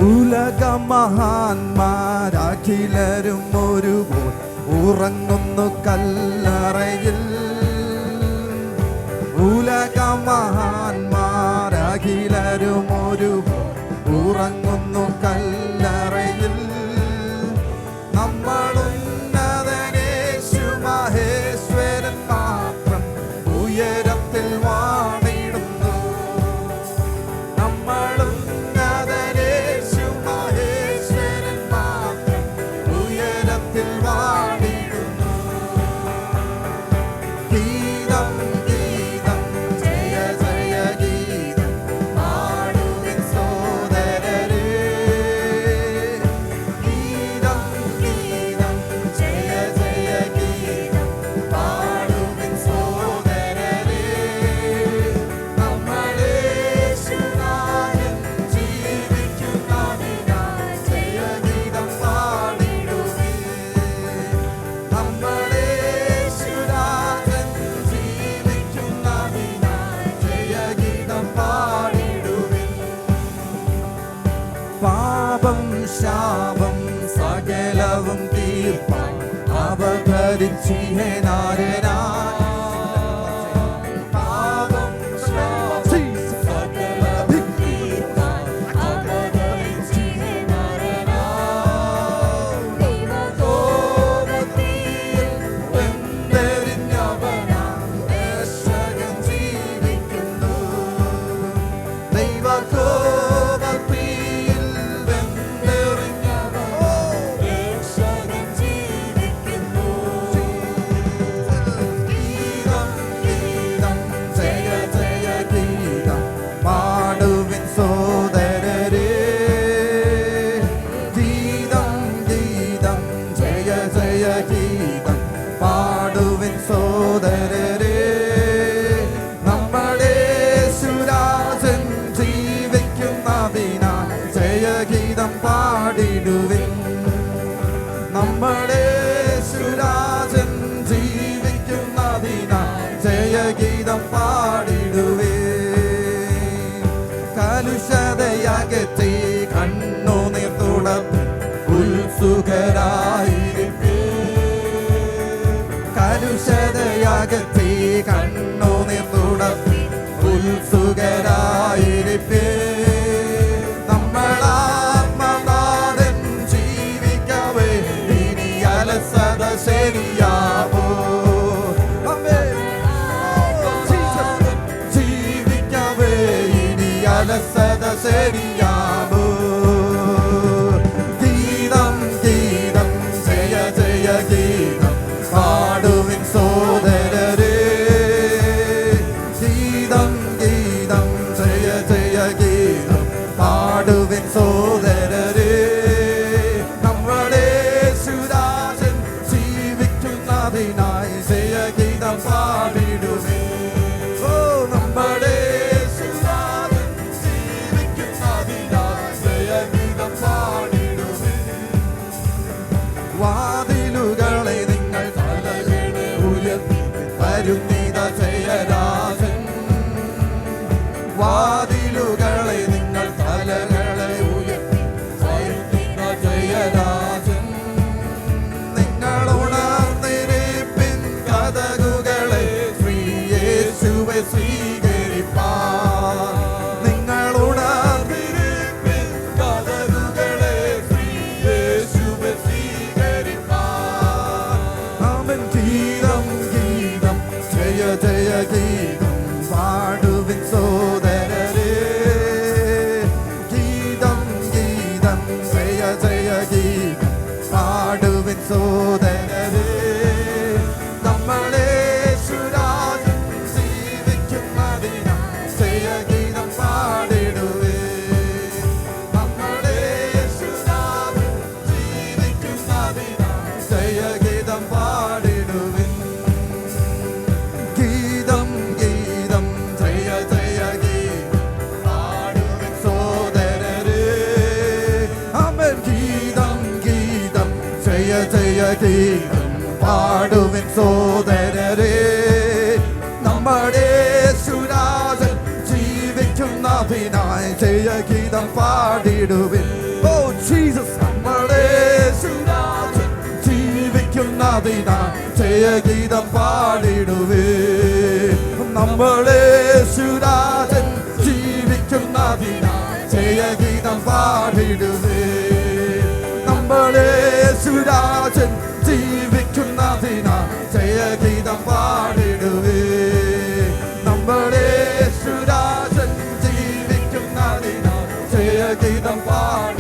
ഉലകമഹാന്മാരഖിലരും ഒരുപോൽ ഉറങ്ങുന്നു കല്ലറയിൽ. ഉലകമഹാന്മാരഖിലരും ഒരുപോൽ ഉറങ്ങുന്നു കല്ലറയിൽ. നമ്മളുന്നതനേശു മഹേശ്വരൻ മാത്രം ഉയരത്തിൽ വാണിടുന്നു. നമ്മളുന്നതനേശു മഹേശ്വരൻ മാത്രം ഉയരത്തിൽ വാണിടുന്നു. ഗീതം ഗീതം ജയ ജയ ഗീതം പാടുവിൻ സോദരരേ. ഗീതം ഗീതം ജയ ജയ ഗീതം പാടുവിൻ സോദരരേ. നമ്മളേശുനാഥൻ ജീവിക്കുന്നതിനാൽ ജയഗീതം പാടിടുവിൻ. നമ്മളേശുനാഥൻ ജീവിക്കുന്നതിനാൽ ജയഗീതം പാടിടുവിൻ. പാപം ശാപം സകലവും തീർപ്പാൻ അവതരിച്ചിഹനാരനായി. പാപം ശാപം സകലവും തീർപ്പാൻ അവതരിച്ചിഹനാരനായി. ദൈവകോപത്തിൽ വെന്തെരിഞ്ഞവനാം രക്ഷകൻ ജീവിക്കുന്നു. ദൈവകോപത്തിൽ വെന്തെറിഞ്ഞവനാം രക്ഷകൻ ജീവിക്കുന്നു. ഗീതം ഗീതം ജയ ജയ ഗീതം പാടുവിൻ സോദരരേ. ഗീതം ഗീതം ജയ ജയ ഗീതം പാടുവിൻ സോദരരേ. നമ്മളേശുരാജൻ ജീവിക്കുന്നതിനാൽ ജയഗീതം പാടിടുവിൻ. നമ്മളേശുരാജൻ ജീവിക്കുന്നതിനാൽ ജയഗീതം പാടിടുവിൻ. കലുഷതയകറ്റി കണ്ണുനീർ തുടപ്പി ഉത്സുകരായിരിപ്പീൻ. കലുഷതയകറ്റി കണ്ണുനീർ തുടപ്പി ഉത്സുകരായിരിപ്പീൻ. നമ്മളാത്മനാഥൻ ജീവിക്കവേ ഇനി അലസത ശരിയാവോ. ജീവിക്കവേ ഇനി അലസത ശരിയാവോ. ഗീതം ഗീതം ജയ ജയ ഗീതം പാടുവിൻ സോദരരേ. ഗീതം ഗീതം ജയ ജയ ഗീതം പാടുവിൻ സോദരരേ. നമ്മളേശുരാജൻ ജീവിക്കുന്നതിനായി ജയഗീതം പാടിടുവിൻ. ഓ നമ്മളേശുരാജൻ ജീവിക്കുന്നതിനായി ജയഗീതം പാടിടുവിൻ. വാതിലുകളെ നിങ്ങൾ തലകളെ ഉയർത്തി വരുന്നിത ജയരാജൻ. വാതിലുകളെ നിങ്ങൾ തലകളെ ഉയർത്തി വരുന്നിത ജയരാജൻ. നിങ്ങൾ ഉണർന്നിരിപ്പിൻ കതകുകളെ ശ്രീയേശുവെ സ്വീകരിപ്പാൻ. നിങ്ങൾ ഉണർന്നിരിപ്പിൻ കതകുകളെ ശ്രീയേശുവെ സ്വീകരിപ്പാൻ. അവൻ ഗീതം ഗീതം ജയ ജയ ഗീതം പാടുവിൻ സോദരരേ. ഗീതം ഗീതം ജയ ജയ ഗീതം പാടുവിൻ സോദരരേ. നമ്മളേശുരാജൻ ജീവിക്കുന്നതിനാൽ ജയഗീതം പാടിടുവിൻ. നമ്മളേശുരാജൻ ജീവിക്കുന്നതിനാൽ ജയഗീതം പാടിടുവിൻ. ഗീതം ഗീതം ജയ ജയ ഗീതം പാടുവിൻ സോദരരേ. അമർ ഗീതം ഗീതം ജയ ജയ ഗീതം പാടുവിൻ സോദരരേ. നമ്മളേശുരാജൻ ജീവിക്കുന്നതിനായി ജയഗീതം പാടിടുവിൻ. ജീവിക്കുന്നതിനാൽ ജയഗീതം പാടിടുവേ. നമ്മളെ യേശുരാജൻ ജീവിക്കുന്നതിനാൽ ജയഗീതം പാടിടുവേ. നമ്മളെ യേശുരാജൻ ജീവിക്കുന്നതിനാൽ ജയഗീതം പാടിടുവേ. നമ്മളെ യേശുരാജൻ ജീവിക്കുന്നതിനാൽ ജയഗീതം പാടി